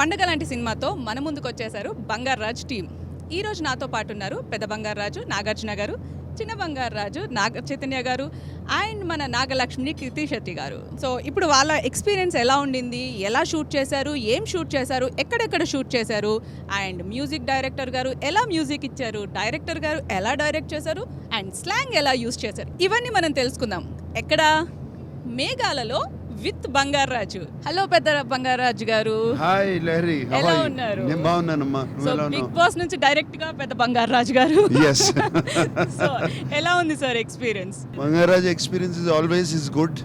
పండగ లాంటి సినిమాతో మన ముందుకు వచ్చేసారు బంగారాజ్ టీం. ఈ రోజు నాతో పాటు ఉన్నారు పెద్ద బంగారాజు నాగార్జున గారు, చిన్న బంగారాజు నాగ చైతన్య గారు అండ్ మన నాగలక్ష్మి కీర్తి శెట్టి గారు. సో ఇప్పుడు వాళ్ళ ఎక్స్పీరియన్స్ ఎలా ఉండింది, ఎలా షూట్ చేశారు, ఏం షూట్ చేశారు, ఎక్కడెక్కడ షూట్ చేశారు, అండ్ మ్యూజిక్ డైరెక్టర్ గారు ఎలా మ్యూజిక్ ఇచ్చారు, డైరెక్టర్ గారు ఎలా డైరెక్ట్ చేశారు, అండ్ స్లాంగ్ ఎలా యూజ్ చేశారు, ఇవన్నీ మనం తెలుసుకుందాం. ఎక్కడ? మేఘాలలో విత్ బంగారాజు. హలో పెద్ద బంగారాజు గారు. హాయ్ లహరి, ఎలా ఉన్నారు? నేను బాగున్నానమ్మా. సో బిగ్ బాస్ నుంచి డైరెక్ట్ గా పెద్ద బంగారాజు గారు. yes సో ఎలా ఉంది sir experience? Bangarraju experience is always is good.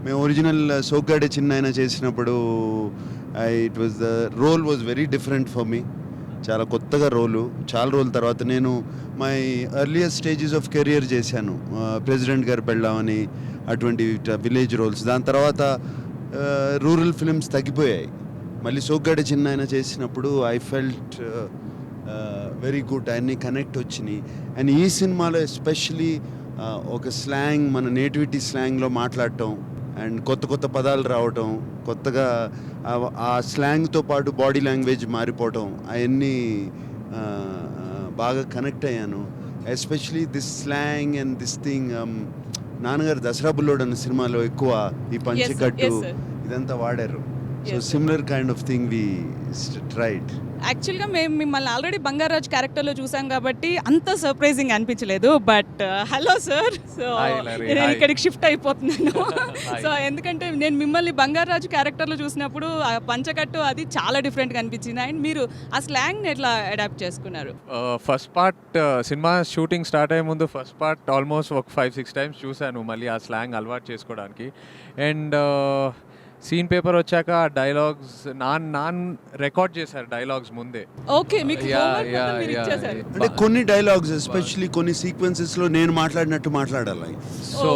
మేము ఒరిజినల్ సోగ్గాడే చిన్న చేసినప్పుడు it was the role was very different for me. చాలా కొత్తగా రోలు. చాలా రోజుల తర్వాత నేను my earlier stages of career చేశాను. ప్రెసిడెంట్ గారు పెళ్ళామని అటువంటి విలేజ్ రోల్స్. దాని తర్వాత రూరల్ ఫిలిమ్స్ తగ్గిపోయాయి. మళ్ళీ సోగ్గాడే చిన్న చేసినప్పుడు ఐ ఫెల్ట్ వెరీ గుడ్. అన్నీ కనెక్ట్ వచ్చినాయి. అండ్ ఈ సినిమాలో ఎస్పెషలీ ఒక స్లాంగ్, మన నేటివిటీ స్లాంగ్లో మాట్లాడటం అండ్ కొత్త కొత్త పదాలు రావటం, కొత్తగా ఆ స్లాంగ్తో పాటు బాడీ లాంగ్వేజ్ మారిపోవటం, అవన్నీ బాగా కనెక్ట్ అయ్యాను. Especially this slang and this thing. నాన్నగారు దసరా బుల్లోడు అన్న సినిమాలో ఎక్కువ ఈ పంచకట్టు ఇదంతా వాడారు. So similar kind of thing we tried. యాక్చువల్గా మేము మిమ్మల్ని ఆల్రెడీ బంగారాజ్ క్యారెక్టర్లో చూసాం కాబట్టి అంత సర్ప్రైజింగ్ అనిపించలేదు. బట్ హలో సార్, సో నేను ఇక్కడికి షిఫ్ట్ అయిపోతున్నాను. సో ఎందుకంటే నేను మిమ్మల్ని బంగారాజు క్యారెక్టర్లో చూసినప్పుడు ఆ పంచకట్టు అది చాలా డిఫరెంట్గా అనిపించింది. అండ్ మీరు ఆ స్లాంగ్ని ఎట్లా అడాప్ట్ చేసుకున్నారు? First part cinema shooting start అయ్యే ముందు ఫస్ట్ పార్ట్ ఆల్మోస్ట్ ఒక 5-6 టైమ్స్ చూశాను మళ్ళీ ఆ స్లాంగ్ అలవాటు చేసుకోవడానికి. అండ్ సీన్ పేపర్ వచ్చాక డైలాగ్స్ నాన్ రికార్డ్ చేశారు డైలాగ్స్ ముందే. ఓకే, మీకు మీరు ఇచ్చేసారు. అంటే కొన్ని డైలాగ్స్ ఎస్పెషల్లీ కొన్ని సీక్వెన్సెస్లో నేను మాట్లాడినట్టు మాట్లాడాలి. సో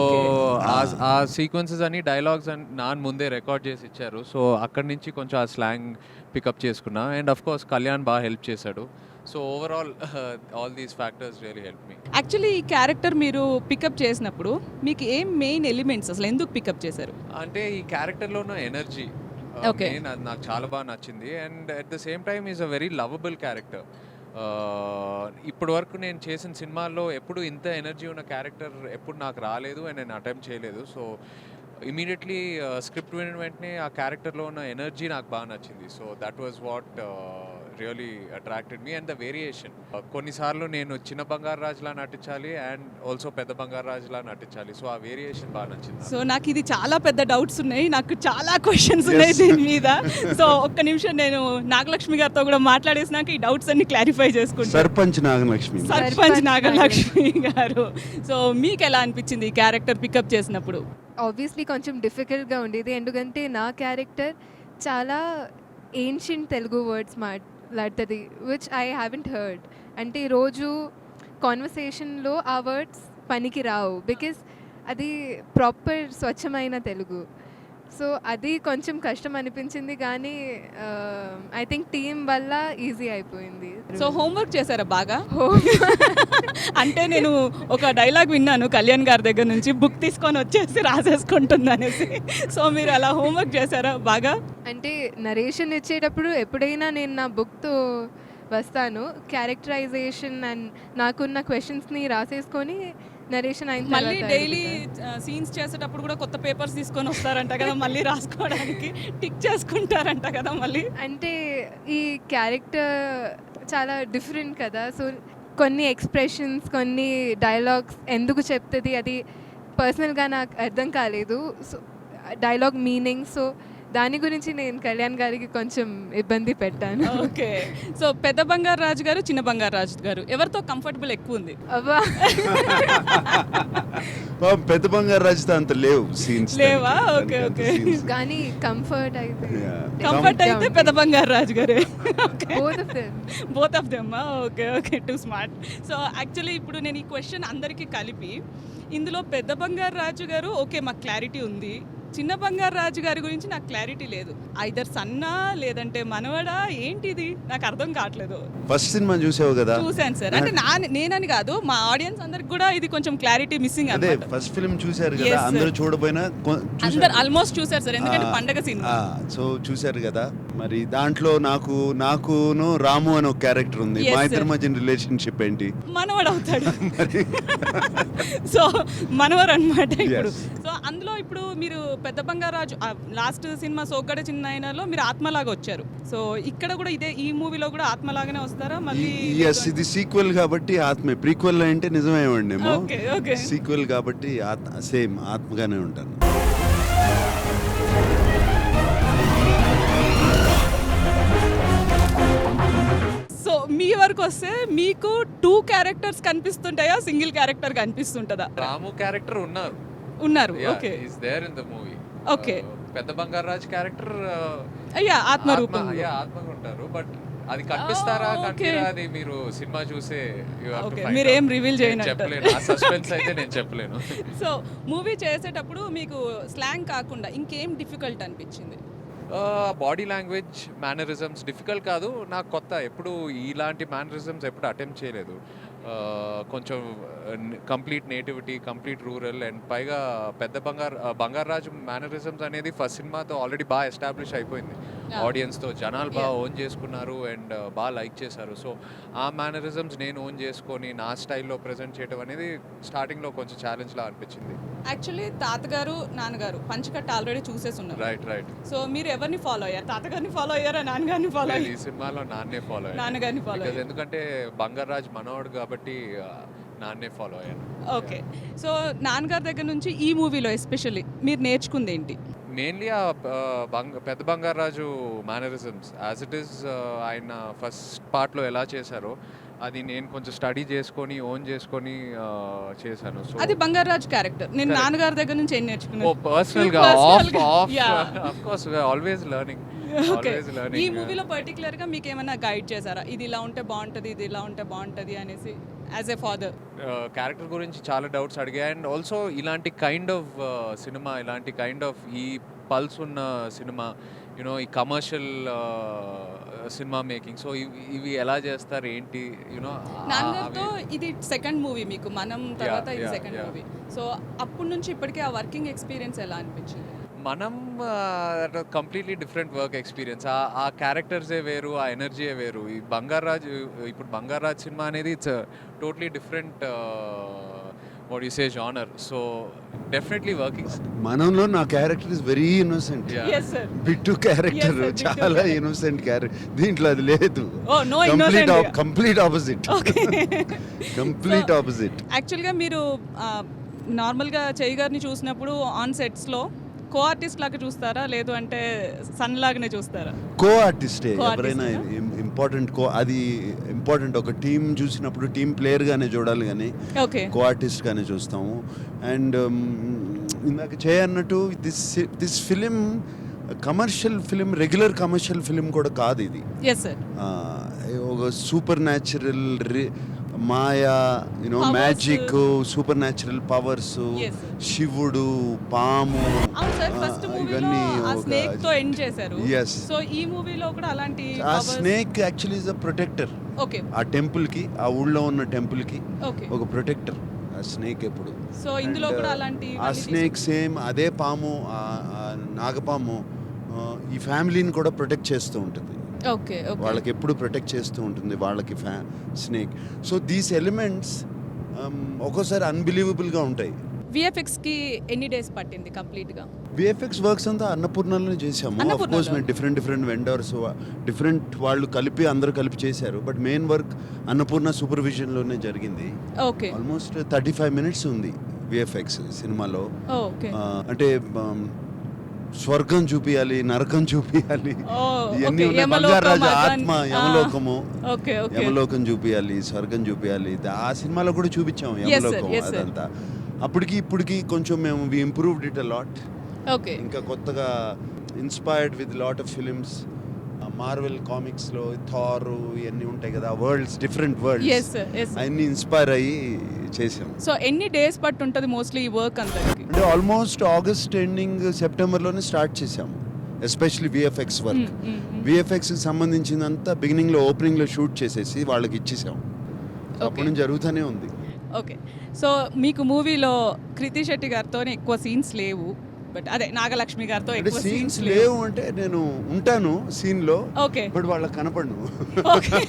ఆ సీక్వెన్సెస్ అని డైలాగ్స్ అని నాన్ ముందే రికార్డ్ చేసి ఇచ్చారు. సో అక్కడి నుంచి కొంచెం ఆ స్లాంగ్ పికప్ చేసుకున్నా. అండ్ అఫ్ కోర్స్ కళ్యాణ్ బాగా హెల్ప్ చేశాడు. So overall all these factors really help me. Actually ఈ క్యారెక్టర్ మీరు పికప్ చేసినప్పుడు మీకు ఏం మెయిన్ ఎలిమెంట్స్, అసలు ఎందుకు పికప్ చేశారు? అంటే ఈ క్యారెక్టర్లో ఉన్న ఎనర్జీ నాకు చాలా బాగా నచ్చింది. And at the same time is a very lovable character. ఇప్పటి వరకు నేను చేసిన సినిమాల్లో ఎప్పుడు ఇంత ఎనర్జీ ఉన్న క్యారెక్టర్ ఎప్పుడు నాకు రాలేదు అండ్ నేను అటెంప్ట్ చేయలేదు. సో ఇమీడియట్లీ స్క్రిప్ట్ విన్న వెంటనే ఆ క్యారెక్టర్లో ఉన్న ఎనర్జీ నాకు బాగా నచ్చింది. So that was what really attracted me. And the variation, కొన్నిసార్లు నేను చిన్న బంగారాజులా నటించాలి అండ్ ఆల్సో పెద్ద బంగారాజులా నటించాలి. సో ఆ వేరియేషన్ బాగా నచ్చింది. సో నాకు ఇది చాలా పెద్ద డౌట్స్ ఉన్నాయి, నాకు చాలా క్వశ్చన్స్ ఉన్నాయి దీని మీద. సో ఒక్క నిమిషం నేను నాగలక్ష్మి గారితో కూడా మాట్లాడేసినాక ఈ డౌట్స్ అన్ని క్లారిఫై చేసుకుంటాను. సర్పంచ్ నాగలక్ష్మి గారు, సో మీకు ఎలా అనిపించింది ఈ క్యారెక్టర్ పికప్ చేసినప్పుడు? ఆబ్వియస్లీ కొంచెం డిఫికల్ట్గా ఉండేది, ఎందుకంటే నా క్యారెక్టర్ చాలా ఏన్షియంట్ తెలుగు వర్డ్స్ మాట్లాడుతుంది విచ్ ఐ హ్యావెంట్ హర్డ్. అంటే రోజు కాన్వర్సేషన్లో ఆ వర్డ్స్ పనికి రావు, బికాస్ అది ప్రాపర్ స్వచ్ఛమైన తెలుగు. సో అది కొంచెం కష్టం అనిపించింది, కానీ ఐ థింక్ టీం వల్ల ఈజీ అయిపోయింది. సో హోంవర్క్ చేశారా బాగా? అంటే నేను ఒక డైలాగ్ విన్నాను కళ్యాణ్ గారి దగ్గర నుంచి, బుక్ తీసుకొని వచ్చేసి రాసేసుకుంటుంది అనేసి. సో మీరు అలా హోంవర్క్ చేశారా బాగా? అంటే నరేషన్ ఇచ్చేటప్పుడు ఎప్పుడైనా నేను నా బుక్తో వస్తాను, క్యారెక్టరైజేషన్ అండ్ నాకున్న క్వశ్చన్స్ని రాసేసుకొని నరేషన్ అయిన మళ్ళీ డైలీ సీన్స్ చేసేటప్పుడు కూడా కొత్త పేపర్స్ తీసుకొని వస్తారంట కదా మళ్ళీ రాసుకోవడానికి, టిక్ చేసుకుంటారంట కదా మళ్ళీ. అంటే ఈ క్యారెక్టర్ చాలా డిఫరెంట్ కదా, సో కొన్ని ఎక్స్ప్రెషన్స్, కొన్ని డైలాగ్స్ ఎందుకు చెప్తుంది అది పర్సనల్గా నాకు అర్థం కాలేదు. సో డైలాగ్ మీనింగ్, సో దాని గురించి నేను కళ్యాణ్ గారికి కొంచెం ఇబ్బంది పెట్టాను. ఓకే, సో పెద్ద బంగారాజు గారు, చిన్న బంగారాజు గారు ఎవరితో కంఫర్టబుల్ ఎక్కువ ఉంది? అవ్వా పెద్ద బంగారాజుతో అంత లేవు సీన్స్. లేవా? ఓకే ఓకే, కానీ కంఫర్ట్ అయితే పెద్ద బంగారాజు గారే. Both of them. Okay okay, two smart. So actually ఇప్పుడు నేను ఈ క్వశ్చన్ అందరికీ కలిపి, ఇందులో పెద్ద బంగారాజు గారు ఓకే మాకు క్లారిటీ ఉంది, చిన్న బంగారాజు గారి గురించి నాకు క్లారిటీ లేదు. ఐదర్ సన్నా లేదంటే మనవడా, ఏంటిది నాకు అర్థం కావట్లేదు. ఫస్ట్ సినిమా చూసావు కదా? చూసాను సార్. అంటే నేనని కాదు, మా ఆడియన్స్ అందరికి కూడా ఇది కొంచెం క్లారిటీ మిస్సింగ్. అదే ఫస్ట్ ఫిల్మ్ చూసారు కదా, అందరూ చూడబోయినా అందరు ఆల్మోస్ట్ చూసారు సార్, ఎందుకంటే పండగ సినిమా. సో చూసారు కదా, మరి దాంట్లో నాకును రాము అని ఒక క్యారెక్టర్ ఉంది. Yes, మా sir. ఇద్దరి మధ్య రిలేషన్షిప్ ఏంటి? మనవడు అవుతాడు. సో మనవరు అనమాట ఇప్పుడు. Yes. సో అందులో ఇప్పుడు మీరు పెద్ద బంగారాజు లాస్ట్ సినిమా సోగ్గాడే చిన్న ఆయనలో మీరు ఆత్మలాగా వచ్చారు. సో ఇక్కడ కూడా ఈ మూవీలో కూడా ఆత్మలాగానే వస్తారా మళ్ళీ? ఎస్, ఇది సీక్వెల్ కాబట్టి ఆత్మే. ప్రీక్వెల్ అంటే నిజమేమండేమో. ఓకే సీక్వెల్ కాబట్టి సేమ్ ఆత్మగానే ఉంటాను. సో మీ వరకు వస్తే మీకు 2 క్యారెక్టర్స్ కనిపిస్తుంటాయా, సింగిల్ క్యారెక్టర్ కనిపిస్తుంటుందా? రాము క్యారెక్టర్ ఉన్నారు. Okay is there in the movie. Okay. పెద్ద బంగారాజ్ క్యారెక్టర్ అయ్యా ఆత్మ రూపం. ఆత్మగా ఉంటారు. బట్ అది కనిపిస్తారా okay. కనిపిరా అది మీరు సినిమా చూసే you have to Okay, find మీరు ఏం out. reveal నేను చేయనంటారు. చెప్పలేను. ఆ సస్పెన్స్ అయితే నేను చెప్పలేను. సో మూవీ చేసేటప్పుడు మీకు స్లాంగ్ కాకుండా ఇంకేం డిఫికల్ట్ అనిపించింది? బాడీ లాంగ్వేజ్ మేనరిజమ్స్ డిఫికల్ట్ కాదు, నాకు కొత్త. ఎప్పుడు ఇలాంటి మేనరిజమ్స్ ఎప్పుడు అటెంప్ట్ చేయలేదు. కొంచెం complete nativity, complete rural, and పైగా పెద్ద బంగారాజు మేనరిజమ్స్ అనేది ఫస్ట్ సినిమాతో ఆల్రెడీ బాగా ఎస్టాబ్లిష్ అయిపోయింది. ఆడియన్స్తో జనాలు బాగా ఓన్ చేసుకున్నారు అండ్ బాగా లైక్ చేశారు. సో ఆ మేనరిజమ్స్ నేను ఓన్ చేసుకొని నా స్టైల్లో ప్రజెంట్ చేయడం అనేది స్టార్టింగ్లో కొంచెం ఛాలెంజ్లా అనిపించింది. యాక్చువల్లీ తాతగారు నాన్నగారు పంచకట్ట ఆల్రెడీ చూసేసి ఉన్నారు. రైట్. సో మీరు ఎవరిని ఫాలో అయ్యారు? తాతగారిని ఫాలో అయ్యారా, నాన్నగారిని ఫాలో ఈ అయ్యారు? సినిమాలో నాన్నే ఫాలో అయ్యాను. నాన్నగారిని ఫాలో Because అయ్యారు. ఎందుకంటే బంగారాజ్ మనోడు కాబట్టి నాన్నే ఫాలో అయ్యాను. ఓకే. సో నాన్నగారి దగ్గర నుంచి ఈ మూవీలో ఎస్పెషల్లీ మీరు నేర్చుకుంది ఏంటి? మెయిన్లీ ఆ పెద్ద Bangarraju mannerisms as it is ఆయన ఫస్ట్ పార్ట్లో ఎలా చేశారో అది నేను కొంచెం స్టడీ చేసుకొని ఓన్ చేసుకొని చేశాను. సో అది బంగారాజు క్యారెక్టర్. నేను Correct. నాన్నగారి దగ్గర నుంచి ఏం నేర్చుకున్నాను? పర్సనల్గా of Yeah. Of course always learning. Okay. ఈ మూవీలో పర్టికులర్ గా మీకు ఏమైనా గైడ్ చేశారా? ఇది ఇలా ఉంటే బాగుంటది, ఇది ఇలా ఉంటే బాగుంటది అనేసి యాజ్ ఎ ఫాదర్? క్యారెక్టర్ గురించి చాలా డౌట్స్ అడిగా. అండ్ ఆల్సో ఇలాంటి కైండ్ ఆఫ్ సినిమా, ఇలాంటి కైండ్ ఆఫ్ ఈ పల్స్ ఉన్న సినిమా, యూనో ఈ కమర్షియల్ సినిమా మేకింగ్, సో ఇవి ఎలా చేస్తారు ఏంటి, యూనో నాన్నగారితో ఇది సెకండ్ మూవీ మీకు, మనం తర్వాత ఇది yeah, second yeah. Movie. So అప్పటి నుంచి ఇప్పటికీ ఆ వర్కింగ్ ఎక్స్పీరియన్స్ ఎలా అనిపించింది? మనం కంప్లీట్లీ డిఫరెంట్ వర్క్ ఎక్స్పీరియన్స్. ఆ క్యారెక్టర్సే వేరు, ఆ ఎనర్జీయే వేరు. ఈ ఇప్పుడు బంగారాజ్ సినిమా అనేది it's totally different what you say genre. So definitely working. మనంలో నా character is very innocent. Yes, sir. Bittu character Yes, sir, Bittu చాలా character. Innocent character. దీంట్లో అది లేదు. Oh, no innocent. Complete opposite. Okay. Complete opposite. యాక్చువల్గా మీరు నార్మల్గా చెయ్యి గారిని చూసినప్పుడు ఆన్ సెట్స్లో కో ఆర్టిస్ట్ లాగా చూస్తారా, లేదు అంటే సన్ లాగానే చూస్తారా? కో ఆర్టిస్టే Co-artist ఎవరైనా ఏనా? ఇంపార్టెంట్. అది ఇంపార్టెంట్. ఒక టీం చూసినప్పుడు టీం ప్లేయర్గానే చూడాలి కానీ ఓకే. కో ఆర్టిస్ట్గానే చూస్తాము. అండ్ ఇందాక చేయన్నట్టు this film commercial film, regular commercial film కూడా కాదు ఇది. Yes sir. ఒక సూపర్ న్యాచురల్ మాయా, you know Powers. Magic, supernatural powers, Yes. శివుడు, పాము, అవును సార్, ఫస్ట్ మూవీలో ఇవన్నీ ఆ ఒక- స్నేక్ తో ఎండ్ చేశారు. Yes. సో ఈ మూవీలో కూడా అలాంటి ఆ powers- snake actually is a protector. Okay. ఆ టెంపుల్కి, ఆ ఊళ్ళో ఉన్న టెంపుల్కి ఓకే. ఒక ప్రొటెక్టర్ ఆ స్నేక్ ఎప్పుడు. సో ఇందులో And, కూడా అలాంటి ఆ స్నేక్ సేమ్ అదే పాము, ఆ నాగపాము ఈ ఫ్యామిలీని కూడా ప్రొటెక్ట్ చేస్తూ ఉంటుంది. ఓకే. ఓకే. వాళ్ళకి ఎప్పుడు ప్రొటెక్ట్ చేస్తూ ఉంటుంది వాళ్ళకి స్నేక్. సో దీస్ ఎలిమెంట్స్ ఒక్కోసారి అన్బిలీవబుల్గా ఉంటాయి. విఎఫ్ఎక్స్ కి ఎన్ని డేస్ పట్టింది కంప్లీట్ గా? విఎఫ్ఎక్స్ వర్క్స్ అంతా అన్నపూర్ణలోనే చేసాము. ఆఫ్ అన్నపూర్ణలో? కోర్స్ మేము డిఫరెంట్ వెండర్స్, డిఫరెంట్ వాళ్ళు అందరూ కలిపి చేశారు. బట్ మెయిన్ వర్క్ అన్నపూర్ణ సూపర్విజన్లోనే జరిగింది. ఓకే. ఆల్మోస్ట్ 35 minutes ఉంది విఎఫ్ఎక్స్ సినిమాలో. ఓకే. అంటే స్వర్గం చూపియాలి, నరకం చూపియాలి, ఇవన్నీ ఉన్నాయి. బంగారాజు ఆత్మ, యమలోకము, ఓకే. ఓకే. యమలోకం చూపియాలి, స్వర్గం చూపియాలి. ఆ సినిమాలో కూడా చూపించాము Yes, sir. యమలోకం. Yes, sir. అదంతా ఇప్పటికి కొంచెం మేము improved it a lot. Okay. ఇంకా కొత్తగా inspired with lot of films. Marvel కామిక్స్లో థార్ ఇవన్నీ ఉంటాయి కదా, worlds, different yes worlds, sir. Yes. అవన్నీ ఇన్స్పైర్ అయ్యి చేసాం. సో ఎన్ని డేస్ పట్టు ఉంటుంది మోస్ట్లీ ఈ వర్క్ అందరికి? అంటే ఆల్మోస్ట్ ఆగస్ట్ ఎండింగ్ సెప్టెంబర్లోనే స్టార్ట్ చేసాము. Especially VFX work. విఎఫ్ఎక్స్కి సంబంధించిందంతా బిగినింగ్లో ఓపెనింగ్లో షూట్ చేసేసి వాళ్ళకి ఇచ్చేసాం. అప్పటి నుంచి జరుగుతూనే ఉంది. ఓకే. సో మీకు మూవీలో కృతి శెట్టి గారితోనే ఎక్కువ సీన్స్ లేవు, బట్ అదే నాగలక్ష్మి గారితో అంటే ఎక్కువ సీన్స్ సీన్స్ లేవు అంటే నేను ఉంటాను సీన్లో, ఓకే బట్ వాళ్ళకి కనపడను. ఓకే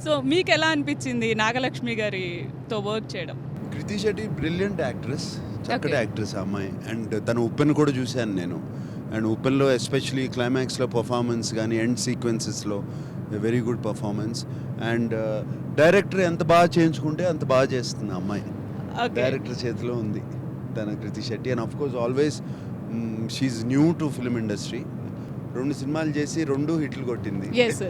సో మీకు ఎలా అనిపించింది నాగలక్ష్మి గారితో వర్క్ చేయడం? కృతి శెట్టి బ్రిలియంట్ యాక్ట్రెస్, చక్కటి Okay. యాక్ట్రెస్ ఆ అమ్మాయి. అండ్ తన ఉప్పెన్ కూడా చూశాను నేను. అండ్ ఉప్పెన్లో ఎస్పెషలీ క్లైమాక్స్లో పర్ఫార్మెన్స్ కానీ ఎండ్ సీక్వెన్సెస్లో very good performance. And director ఎంత బాగా చేయించుకుంటే అంత బాగా చేస్తుంది ఆ అమ్మాయి. ఓకే డైరెక్టర్ చేతిలో ఉంది తన Krithi Shetty. And of course always she new to film industry. 2 సినిమాలు చేసి 2 హిట్లు కొట్టింది. ఎస్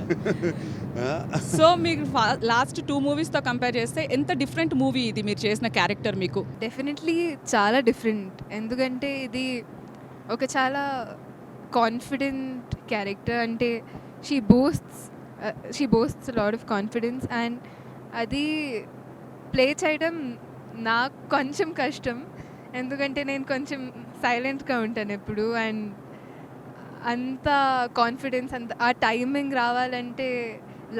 సో మీకు లాస్ట్ 2 మూవీస్తో కంపేర్ చేస్తే ఎంత డిఫరెంట్ మూవీ ఇది మీరు చేసిన క్యారెక్టర్ మీకు? డెఫినెట్లీ చాలా డిఫరెంట్. ఎందుకంటే ఇది ఒక చాలా కాన్ఫిడెంట్ క్యారెక్టర్. అంటే she boasts lot of confidence. And అది ప్లే చేయడం నాకు కొంచెం కష్టం, ఎందుకంటే నేను కొంచెం సైలెంట్గా ఉంటాను ఎప్పుడు. అండ్ అంత కాన్ఫిడెన్స్, అంత ఆ టైమింగ్ రావాలంటే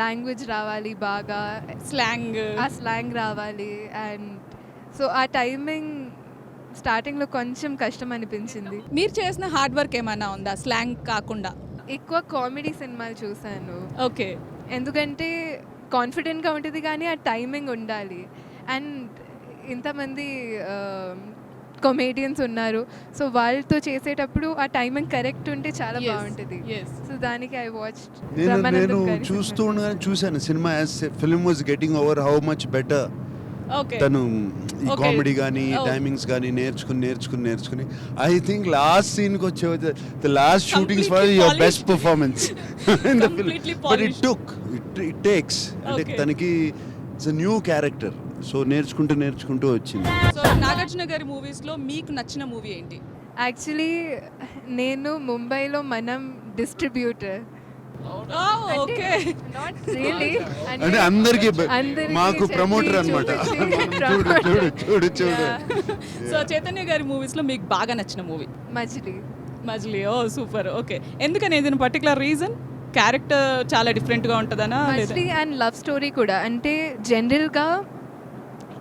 లాంగ్వేజ్ రావాలి బాగా, స్లాంగ్ ఆ స్లాంగ్ రావాలి. అండ్ సో ఆ టైమింగ్ స్టార్టింగ్లో కొంచెం కష్టం అనిపించింది. మీరు చేసిన హార్డ్ వర్క్ ఏమైనా ఉందా స్లాంగ్ కాకుండా? ఎక్కువ కామెడీ సినిమాలు చూశాను, ఓకే ఎందుకంటే కాన్ఫిడెంట్గా ఉంటుంది కానీ ఆ టైమింగ్ ఉండాలి. అండ్ ఇంతమంది కామెడియన్స్ ఉన్నారు, సో వాళ్ళతో చేసేటప్పుడు ఆ టైమింగ్ కరెక్ట్ ఉంటే చాలా Yes, బాగుంటుంది. yes. సో దానికి ఐ వాచ్ నేను చూస్తూ ఉండగానే చూశాను cinema. As film was getting over how much better okay తను ఈ Okay. కామెడీ కానీ Oh. టైమింగ్స్ కానీ నేర్చుకుని ఐ థింక్ లాస్ట్ సీన్కి వచ్చే the last shootings for Completely your polished. Best performance in the film. Completely but it polished. Takes అంటే Okay. తనకి it's a new character. So నేర్చుకుంటూ వచ్చింది. సో నాగార్జున గారి మూవీస్లో మీకు నచ్చిన మూవీ ఏంటి? యాక్చువల్లీ నేను ముంబైలో మనం డిస్ట్రిబ్యూటర్. ఓకే నాట్ రియలీ, అంటే అందరికీ మాకు చెప్పి ప్రమోటర్ అనమాట. చూపించి చూడు Yeah. సో చైతన్య గారి మూవీస్లో మీకు బాగా నచ్చిన మూవీ? మజిలీ. మజిలీ. ఓ సూపర్. ఓకే ఎందుకని ఏదైనా పర్టికులర్ రీజన్? క్యారెక్టర్ చాలా డిఫరెంట్గా ఉంటుందనా లేదా? మజిలీ అండ్ లవ్ స్టోరీ కూడా. అంటే జనరల్గా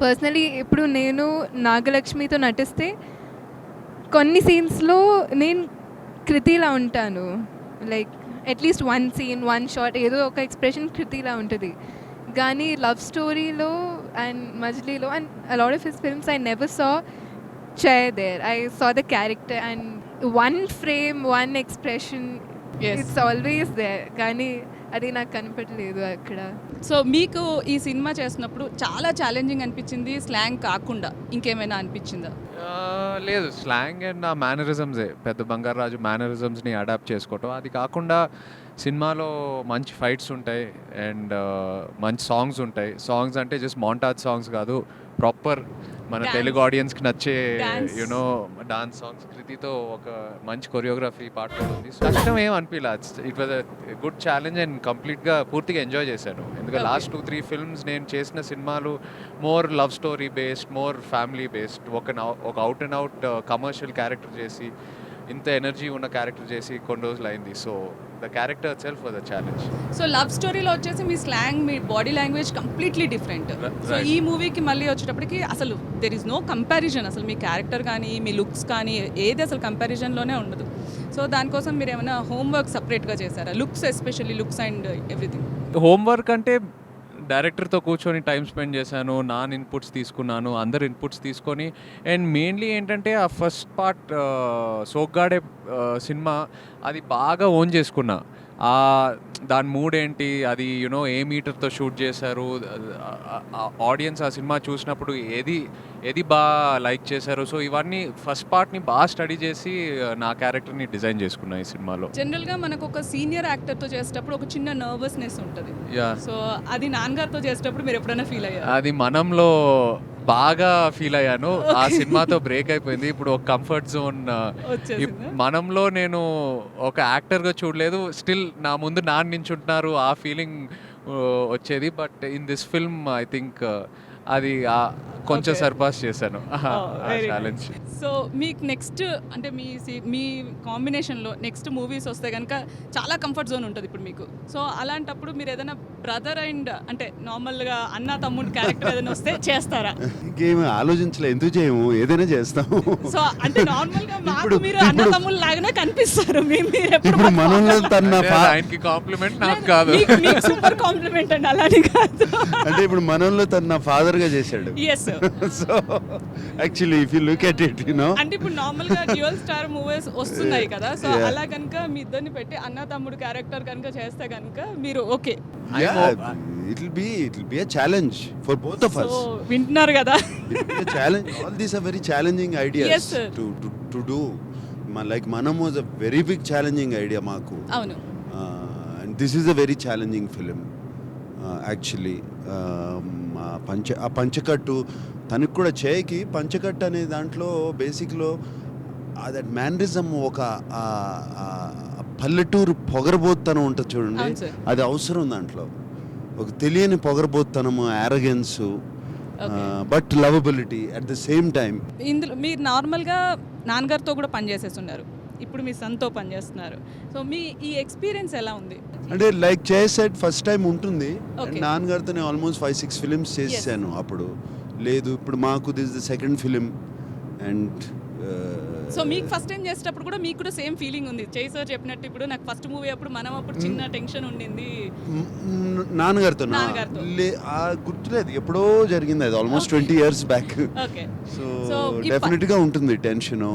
పర్సనలీ ఇప్పుడు నేను నాగలక్ష్మితో నటిస్తే కొన్ని సీన్స్లో నేను కృతిలా ఉంటాను. లైక్ అట్లీస్ట్ 1 సీన్ 1 షాట్ ఏదో ఒక ఎక్స్ప్రెషన్ కృతిలా ఉంటుంది. కానీ లవ్ స్టోరీలో అండ్ మజిలీలో and a lot of his films I never saw Chay there. I saw the character and 1 frame 1 expression Yes. It's always there. కానీ అది నాకు కనపడలేదు అక్కడ. సో మీకు ఈ సినిమా చేసినప్పుడు చాలా ఛాలెంజింగ్ అనిపించింది స్లాంగ్ కాకుండా ఇంకేమైనా అనిపించిందా? లేదు, స్లాంగ్ అండ్ ఆ మేనరిజమ్సే పెద్ద బంగారాజు మేనరిజమ్స్ని అడాప్ట్ చేసుకోవటం. అది కాకుండా సినిమాలో మంచి ఫైట్స్ ఉంటాయి అండ్ మంచి సాంగ్స్ ఉంటాయి. సాంగ్స్ అంటే జస్ట్ మాంటాజ్ సాంగ్స్ కాదు, ప్రాపర్ మన Dance. తెలుగు ఆడియన్స్కి నచ్చే Dance. You know dance songs. కృతితో ఒక మంచి కొరియోగ్రఫీ పార్ట్ కూడా ఉంది. కష్టం ఏం అనిపించలే. It was a good challenge and కంప్లీట్గా పూర్తిగా ఎంజాయ్ చేశాను. ఎందుకంటే లాస్ట్ 2-3 ఫిల్మ్స్ నేను చేసిన సినిమాలు more love story based, more family based. ఒక out and out commercial character చేసి ఇంత ఎనర్జీ ఉన్న క్యారెక్టర్ చేసి కొన్ని రోజులు అయింది. So the character self was a challenge. So love స్టోరీలో వచ్చేసి మీ స్లాంగ్, మీ body language completely different. So ఈ మూవీకి మళ్ళీ వచ్చేటప్పటికి అసలు దెర్ ఈస్ నో కంపారిజన్. అసలు మీ క్యారెక్టర్ కానీ మీ లుక్స్ కానీ ఏది అసలు కంపారిజన్లోనే ఉండదు. సో దానికోసం మీరు ఏమైనా హోంవర్క్ సపరేట్గా చేశారా? Looks, especially looks and everything. Homework అంటే డైరెక్టర్తో కూర్చొని టైం స్పెండ్ చేశాను, నాన్ ఇన్పుట్స్ తీసుకున్నాను, అందరు ఇన్పుట్స్ తీసుకొని. అండ్ మెయిన్లీ ఏంటంటే ఆ ఫస్ట్ పార్ట్ సోగ్గాడే సినిమా అది బాగా ఓన్ చేసుకున్నా. దాని మూడ్ ఏంటి, అది యునో ఏ మీటర్తో షూట్ చేశారు, ఆడియన్స్ ఆ సినిమా చూసినప్పుడు ఏది బాగా లైక్ చేశారు. సో ఇవన్నీ ఫస్ట్ పార్ట్ని బాగా స్టడీ చేసి నా క్యారెక్టర్ని డిజైన్ చేసుకున్నా ఈ సినిమాలో. జనరల్గా మనకు ఒక సీనియర్ యాక్టర్తో చేసేటప్పుడు ఒక చిన్న నర్వస్నెస్ ఉంటుంది. యా, సో అది నాన్నగారితో చేసేటప్పుడు మీరు ఎప్పుడైనా ఫీల్ అయ్యారు? అది మనంలో బాగా ఫీల్ అయ్యాను. ఆ సినిమాతో బ్రేక్ అయిపోయింది. ఇప్పుడు ఒక కంఫర్ట్ జోన్ వచ్చేసిందా? మనంలో నేను ఒక యాక్టర్గా చూడలేదు. స్టిల్ నా ముందు నాన్న నించుంటున్నారు, ఆ ఫీలింగ్ వచ్చేది. But in this film I think అది కొంచెం Okay. సర్పాస్ చేశాను ఆ very ఛాలెంజ్. సో మీకు నెక్స్ట్ అంటే మీ కాంబినేషన్లో నెక్స్ట్ మూవీస్ వస్తే కనుక చాలా కంఫర్ట్ జోన్ ఉంటుంది ఇప్పుడు మీకు. సో అలాంటప్పుడు మీరు ఏదైనా బ్రదర్ అండ్ అంటే నార్మల్గా అన్న తమ్ముడు క్యారెక్టర్ ఏదైనా వస్తే చేస్తారా? ఇంకేమి ఆలోచించలే, ఎందుకు చేయము, ఏదైనా చేస్తాము. సో అంటే నార్మల్గా మాకు ఇప్పుడు- మీరు అన్న ఇప్పుడు- తమ్ముళ్ళు లాగానే కనిపిస్తారు. మీరు ఎప్పుడు ఇప్పుడు మనలో తన అంటే అది ఆయనకి కాంప్లిమెంట్, నాకు కాదు. సూపర్ కాంప్లిమెంట్ అండి, అలానే కాదు. అంటే ఇప్పుడు మనలో తన ఫాదర్ గా చేశాడు. Yes. So actually if you look at it you know, అంటే ఇప్పుడు నార్మల్ గా డ్యూయల్ స్టార్ మూవీస్ వస్తున్నాయి కదా, సో Yeah. అలా కనుక మీ ఇద్దరిని పెట్టి అన్న తమ్ముడు క్యారెక్టర్ కనుక చేస్తే కనుక మీరు okay. It will be a challenge for both of so us. వింటున్నారు కదా. It will be a challenge. All these are very challenging ideas Yes, sir. to do. Like Manam was a very big challenging idea maaku. అవును. And this is a very challenging film actually. ఆ పంచకట్టు తనకు కూడా చేయకి పంచకట్టు అనే దాంట్లో బేసిక్లో that mannerism ఒక పల్లెటూరు పొగరబోత్తనం ఉంటుంది చూడండి, అవును సార్. అది అవసరం దాంట్లో. ఒక తెలియని పొగరబోత్తనము, arrogance, but lovability at the same time. ఇందులో మీరు నార్మల్గా నాన్నగారితో కూడా పనిచేసేస్తున్నారు, ఇప్పుడు మీ సన్తో పనిచేస్తున్నారు. సో మీ ఈ ఎక్స్పీరియన్స్ ఎలా ఉంది? అంటే లైక్ చేసాడ్ ఫస్ట్ టైం ఉంటుంది. Okay. నాన్నగారితో నేను ఆల్మోస్ట్ 5-6 ఫిలిమ్స్ చేశాను అప్పుడు. లేదు ఇప్పుడు మాకు this the second film. And so మీకు ఫస్ట్ టైం చేసేటప్పుడు కూడా మీకు కూడా సేమ్ ఫీలింగ్ ఉంది, చేసారు చెప్పినట్టు. ఇప్పుడు నాకు ఫస్ట్ మూవీ అప్పుడు మనం అప్పుడు చిన్న టెన్షన్ ఉండింది నాన్నగారితో నాన్నగారితో. గుర్తులేదు, ఎప్పుడో జరిగింది అది, almost 20 years back. Okay. So So, డెఫినెట్గా ఉంటుంది టెన్షను.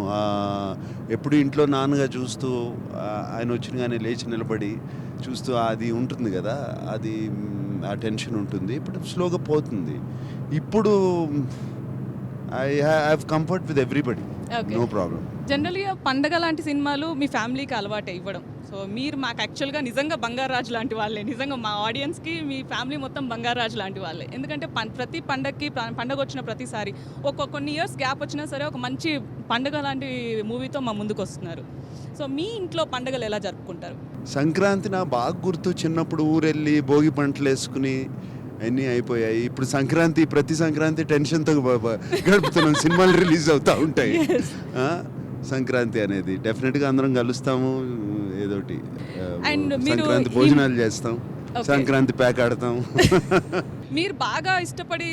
ఎప్పుడు ఇంట్లో నాన్నగా చూస్తూ ఆయన వచ్చినగానే లేచి నిలబడి చూస్తూ అది ఉంటుంది కదా, అది ఆ టెన్షన్ ఉంటుంది. ఇప్పుడు స్లోగా పోతుంది. ఇప్పుడు I have comfort with everybody, Okay. No problem. జనరల్గా పండగ లాంటి సినిమాలు మీ ఫ్యామిలీకి అలవాటు ఇవ్వడం. సో మీరు మాకు యాక్చువల్గా నిజంగా బంగారాజు లాంటి వాళ్ళే, నిజంగా మా ఆడియన్స్కి మీ ఫ్యామిలీ మొత్తం బంగారాజు లాంటి వాళ్ళే. ఎందుకంటే ప్రతి పండగకి పండగ వచ్చిన ప్రతిసారి కొన్ని ఇయర్స్ గ్యాప్ వచ్చినా సరే ఒక మంచి పండగ లాంటి మూవీతో మా ముందుకు వస్తున్నారు. సో మీ ఇంట్లో పండగలు ఎలా జరుపుకుంటారు? సంక్రాంతి నా బాగా గుర్తు, చిన్నప్పుడు ఊరెళ్ళి భోగి పంటలు వేసుకుని అన్నీ అయిపోయాయి. ఇప్పుడు సంక్రాంతి, ప్రతి సంక్రాంతి టెన్షన్తో గడుపుతున్నాం, సినిమాలు రిలీజ్ అవుతూ ఉంటాయి. సంక్రాంతి అనేది డెఫినెట్గా అందరం కలుస్తాము, ఏదోటి And మీరు సంక్రాంతి భోజనాలు చేస్తాం, Okay. సంక్రాంతి ప్యాక్ ఆడతాం. మీరు బాగా ఇష్టపడి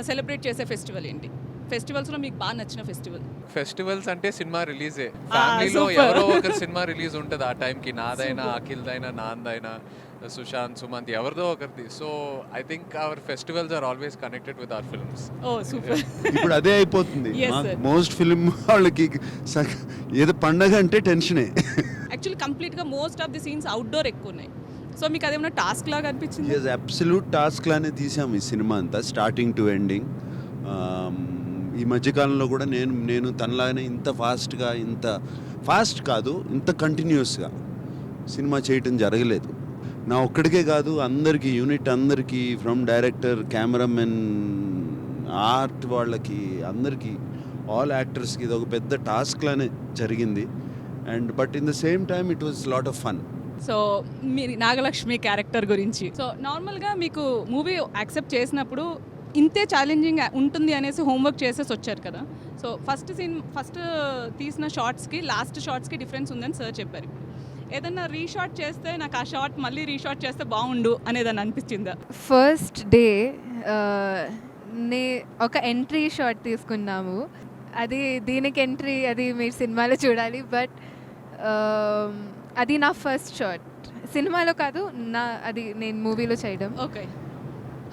సెలబ్రేట్ చేసే ఫెస్టివల్ ఏంటి? ఫెస్టివల్స్లో మీకు బాగా నచ్చిన ఫెస్టివల్? ఫెస్టివల్స్ అంటే సినిమా రిలీజే. ఫ్యామిలీలో super. ఎవరో ఒకరి సినిమా రిలీజ్ ఉంటుంది ఆ టైంకి, నాదైనా అఖిల్దైనా నాందైనా సుశాంత్ సుమంత్ ఎవరిదో ఒకరిది. So I think our festivals are always connected with our films. Oh super. ఇప్పుడు అదే అయిపోతుంది. Yes, sir. మోస్ట్ ఫిలిం వాళ్ళకి ఏదో పండగ అంటే టెన్షనే. యాక్చువల్లీ కంప్లీట్గా most of the scenes outdoor ఎక్కువ ఉన్నాయి. సో మీకు అదేమన్నా టాస్క్ లాగా అనిపించింది? ఎస్, అబ్సల్యూట్ టాస్క్ లానే తీసాము ఈ సినిమా అంతా, స్టార్టింగ్ టు ఎండింగ్. ఈ మధ్యకాలంలో కూడా నేను తనలాగానే ఇంత ఫాస్ట్ కాదు, ఇంత కంటిన్యూస్గా సినిమా చేయటం జరగలేదు. నా ఒక్కడికే కాదు, అందరికీ, యూనిట్ అందరికీ, ఫ్రమ్ డైరెక్టర్, కెమెరామెన్, ఆర్ట్ వాళ్ళకి, అందరికీ, ఆల్ యాక్టర్స్కి ఇది ఒక పెద్ద టాస్క్ లానే జరిగింది. And but in the same time it was lot of fun. So మీరు నాగలక్ష్మి క్యారెక్టర్ గురించి, సో నార్మల్గా మీకు మూవీ యాక్సెప్ట్ చేసినప్పుడు ఇంతే ఛాలెంజింగ్ ఉంటుంది అనేసి హోంవర్క్ చేసేసి వచ్చారు కదా. సో ఫస్ట్ తీసిన షార్ట్స్కి లాస్ట్ షార్ట్స్కి డిఫరెన్స్ ఉందని సార్ చెప్పారు. ఏదన్నా రీషాట్ చేస్తే నాకు ఆ షార్ట్ మళ్ళీ రీషాట్ చేస్తే బాగుండు అనేదని అనిపించిందా? ఫస్ట్ డే ఒక ఎంట్రీ షాట్ తీసుకున్నాము, అది దీనికి ఎంట్రీ, అది మీరు సినిమాలో చూడాలి. బట్ అది నా ఫస్ట్ షాట్, సినిమాలో కాదు, అది నేను మూవీలో చేయడం. ఓకే.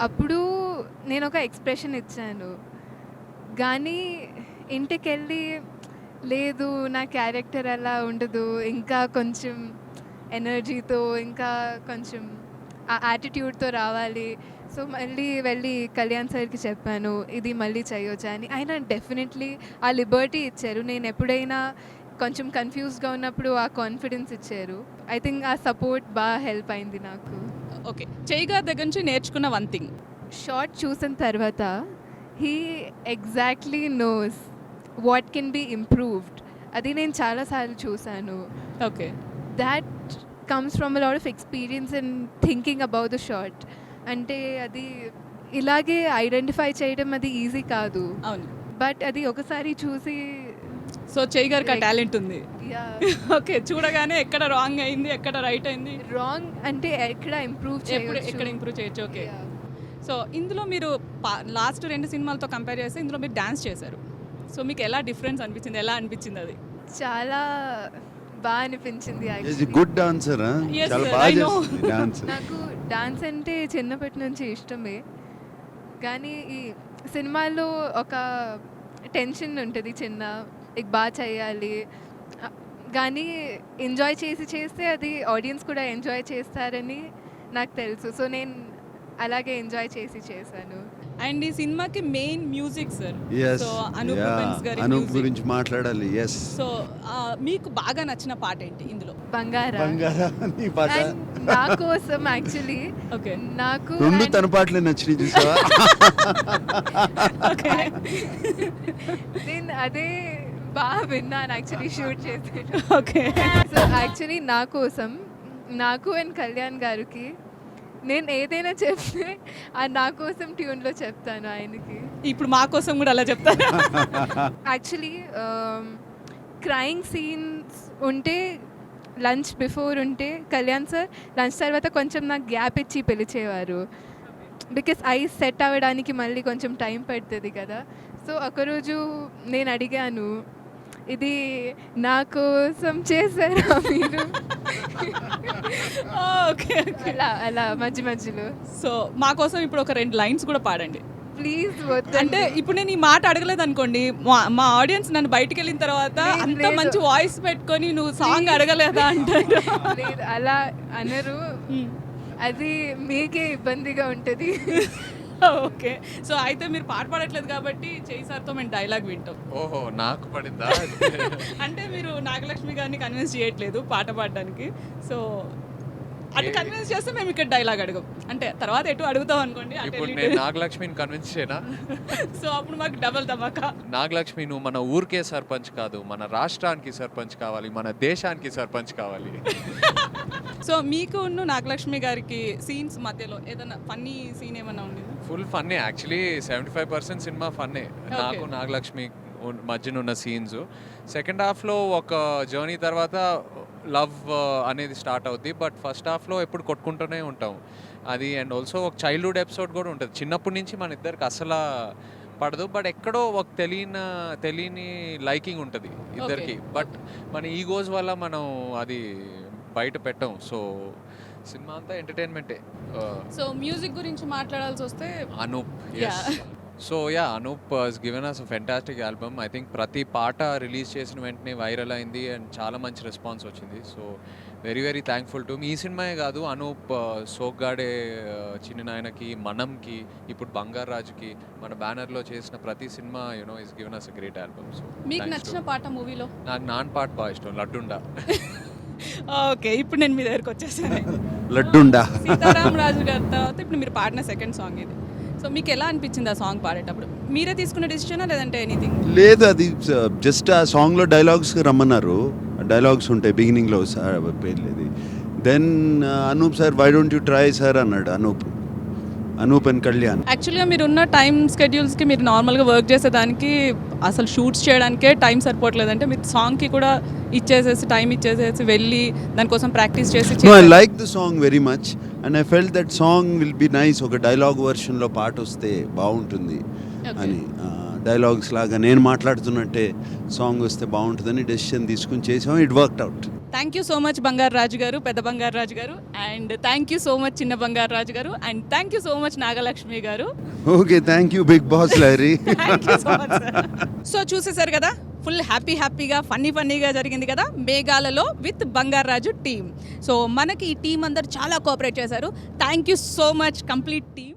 అప్పుడు నేను ఒక ఎక్స్ప్రెషన్ ఇచ్చాను, కానీ ఇంటికి వెళ్ళి లేదు నా క్యారెక్టర్ అలా ఉండదు, ఇంకా కొంచెం ఎనర్జీతో, ఇంకా కొంచెం ఆ యాటిట్యూడ్తో రావాలి. సో మళ్ళీ వెళ్ళి కళ్యాణ్ సార్కి చెప్పాను ఇది మళ్ళీ చేయొచ్చా అని. ఆయన డెఫినెట్లీ ఆ లిబర్టీ ఇచ్చారు. నేను ఎప్పుడైనా కొంచెం కన్ఫ్యూజ్గా ఉన్నప్పుడు ఆ కాన్ఫిడెన్స్ ఇచ్చారు. ఐ థింక్ ఆ సపోర్ట్ బాగా హెల్ప్ అయింది నాకు. ఓకే. చేయగారి దగ్గర నుంచి నేర్చుకున్న వన్ థింగ్, షార్ట్ చూసిన తర్వాత he exactly knows what can be improved. అది నేను చాలాసార్లు చూశాను. Okay. That comes from a lot of experience and thinking about the shot. అంటే అది ఇలాగే ఐడెంటిఫై చేయడం అది ఈజీ కాదు, అవును. బట్ అది ఒకసారి చూసి సో చెయ్యి గారికి ఆ టాలెంట్ ఉంది. యా ఓకే, చూడగానే ఎక్కడ రాంగ్ అయింది, ఎక్కడ రైట్ అయింది, రాంగ్ అంటే ఎక్కడ ఇంప్రూవ్ ఎక్కడ చేయొచ్చు. ఇంప్రూవ్ చేయొచ్చు. ఓకే. Yeah. సో ఇందులో మీరు లాస్ట్ 2 సినిమాలతో కంపేర్ చేస్తే ఇందులో మీరు డాన్స్ చేశారు. సో మీకు ఎలా డిఫరెన్స్ అనిపించింది, ఎలా అనిపించింది అది? చాలా బాగా అనిపించింది is actually. Good dancer, Yes, చాలా sir, బాగా I know. చేస్తుంది డాన్స్. నాకు డాన్స్ అంటే చిన్నప్పటి నుంచి ఇష్టమే, కానీ ఈ సినిమాల్లో ఒక టెన్షన్ ఉంటుంది చిన్న, ఇక బాగా చేయాలి, కానీ ఎంజాయ్ చేస్తే అది ఆడియన్స్ కూడా ఎంజాయ్ చేస్తారని నాకు తెలుసు. సో నేను అలాగే ఎంజాయ్ చేశాను. అండ్ ఈ సినిమాకి main music sir. Yes, so Anup yeah. Rubens గారి అనూప్ music. గురించి మాట్లాడాలి. ఎస్, సో మీకు బాగా నచ్చిన పాట ఏంటి ఇందులో? బంగారా బంగారా నీ పాట. And నా కోసం యాక్చువల్లీ ఓకే. నాకు రెండు and తన పాటలే నచ్చినాయి చూసావా? ఓకే. నేను అదే బాగా విన్నాను యాక్చువల్లీ షూట్ చేసేటప్పుడు. ఓకే. సో యాక్చువల్లీ నా కోసం, నాకు అండ్ కళ్యాణ్ గారికి నేను ఏదైనా చెప్తే అది నా కోసం ట్యూన్లో చెప్తాను ఆయనకి. ఇప్పుడు మా కోసం కూడా అలా చెప్తారా? యాక్చువల్లీ క్రైయింగ్ సీన్స్ ఉంటే లంచ్ బిఫోర్ ఉంటే కళ్యాణ్ సార్ లంచ్ తర్వాత కొంచెం నాకు గ్యాప్ ఇచ్చి పిలిచేవారు, బికాస్ ఐ సెట్ అవ్వడానికి మళ్ళీ కొంచెం టైం పడుతుంది కదా. సో ఒకరోజు నేను అడిగాను, ఇది నా కోసం చేశారా మీరు? ఓకే. అలా మధ్యలో సో మా కోసం ఇప్పుడు ఒక 2 లైన్స్ కూడా పాడండి. ప్లీజ్ అంటే వద్దంటే ఇప్పుడు నేను ఈ మాట అడగలేదు అనుకోండి, మా ఆడియన్స్ నన్ను బయటికి వెళ్ళిన తర్వాత లేదు, అంత లేదు. మంచి వాయిస్ పెట్టుకొని నువ్వు సాంగ్ అడగలేదా అంటారు. లేదు అలా అనరు, అది మీకే ఇబ్బందిగా ఉంటుంది. ఓకే. సో అయితే మీరు పాట పాడట్లేదు కాబట్టి చేయి సార్తో మేము డైలాగ్ వింటాం. ఓహో, నాకు పడిందా? అంటే మీరు నాగలక్ష్మి గారిని కన్విన్స్ చేయట్లేదు పాట పాడడానికి. సో అటు కన్విన్స్ చేస్తే మేము ఇక్కడ డైలాగ్ అడగం, అంటే తర్వాత ఎటు అడుగుతాం అనుకోండి. ఇప్పుడు నేను నాగలక్ష్మిని కన్విన్స్ చేయనా? సో అప్పుడు మాకు డబల్ ధమాకా. నాగలక్ష్మి, నువ్వు మన ఊరికే సర్పంచ్ కాదు, మన రాష్ట్రానికి సర్పంచ్ కావాలి, మన దేశానికి సర్పంచ్ కావాలి. సో మీకు నాగలక్ష్మి గారికి సీన్స్ మధ్యలో ఏదైనా ఫన్నీ సీన్ ఏమన్నా ఉండేది? ఫుల్ ఫన్నే యాక్చువల్లీ. 75% సినిమా ఫన్నే నాకు నాగలక్ష్మి మధ్యన ఉన్న సీన్స్. సెకండ్ హాఫ్లో ఒక జర్నీ తర్వాత లవ్ అనేది స్టార్ట్ అవుద్ది, బట్ ఫస్ట్ హాఫ్లో ఎప్పుడు కొట్టుకుంటూనే ఉంటాం అది. అండ్ ఆల్సో ఒక చైల్డ్హుడ్ ఎపిసోడ్ కూడా ఉంటుంది. చిన్నప్పటి నుంచి మన ఇద్దరికి అసలు పడదు, బట్ ఎక్కడో ఒక తెలియని లైకింగ్ ఉంటుంది ఇద్దరికి, బట్ మన ఈగోస్ వల్ల మనం అది బయట పెట్టాం. సో సినిమా అంతా ఎంటర్టైన్మెంటే. సో మ్యూజిక్ గురించి మాట్లాడాల్సి వస్తే Anup, Yeah. So yeah, Anup has given us a fantastic album. I think ప్రతి పాట రిలీజ్ చేసిన వెంటనే వైరల్ అయింది అండ్ చాలా మంచి రెస్పాన్స్ వచ్చింది. So very thankful to me. ఈ సినిమాయే కాదు, అనూప్ సోగ్గాడే చిన్న నాయనకి, మనంకి, ఇప్పుడు బంగారు రాజుకి మన బ్యానర్లో చేసిన ప్రతి cinema is given us a great album. So మీకు నచ్చిన పాట మూవీలో? నాకు నాన్ పాట బాగా ఇష్టం, లడ్డుండా. ఓకే, ఇప్పుడు నేను మీ దగ్గరకు వచ్చేసాను. లడ్డుండా. సీతారాం రాజు గారి తర్వాత ఇప్పుడు మీరు పాడిన సెకండ్ సాంగ్ ఇది. సో మీకు ఎలా అనిపించింది ఆ సాంగ్ పాడేటప్పుడు? మీరే తీసుకున్న డిసిషనా లేదంటే ఎనీథింగ్? లేదు, అది జస్ట్ ఆ సాంగ్లో డైలాగ్స్ రమ్మన్నారు. డైలాగ్స్ ఉంటాయి బిగినింగ్లో, సార్ పేరు లేదు. Then Anup sir, why don't you try sir అన్నాడు అనూప్ అండ్ కళ్యాణ్. యాక్చువల్గా మీరు ఉన్న టైం స్కెడ్యూల్స్కి మీరు నార్మల్గా వర్క్ చేసేదానికి అసలు షూట్స్ చేయడానికే టైం సరిపోవట్లేదంటే మీరు సాంగ్కి కూడా టైం ఇచ్చేసేసి వెళ్ళి దానికోసం ప్రాక్టీస్ చేసి No, I like the song very much and I felt that song will be nice. ఒక డైలాగ్ వర్షన్లో పాట వస్తే బాగుంటుంది అని, డైలాగ్స్ లాగా నేను మాట్లాడుతున్నట్టే సాంగ్ వస్తే బాగుంటుందని డెసిషన్ తీసుకుని చేసాం. It worked out. Thank you so much Bangaru Raju garu, పెద్ద Bangaru Raju garu, and thank you so much చిన్న Bangaru Raju garu, and thank you so much Nagalakshmi garu. Okay, thank you Bigg Boss లారీ. సో చూసేశారు కదా, ఫుల్ హ్యాపీగా ఫన్నీగా జరిగింది కదా మేఘాలలో విత్ బంగారు రాజు టీమ్. సో మనకి ఈ టీం అందరు చాలా కోఆపరేట్ చేశారు. Thank you so much complete team.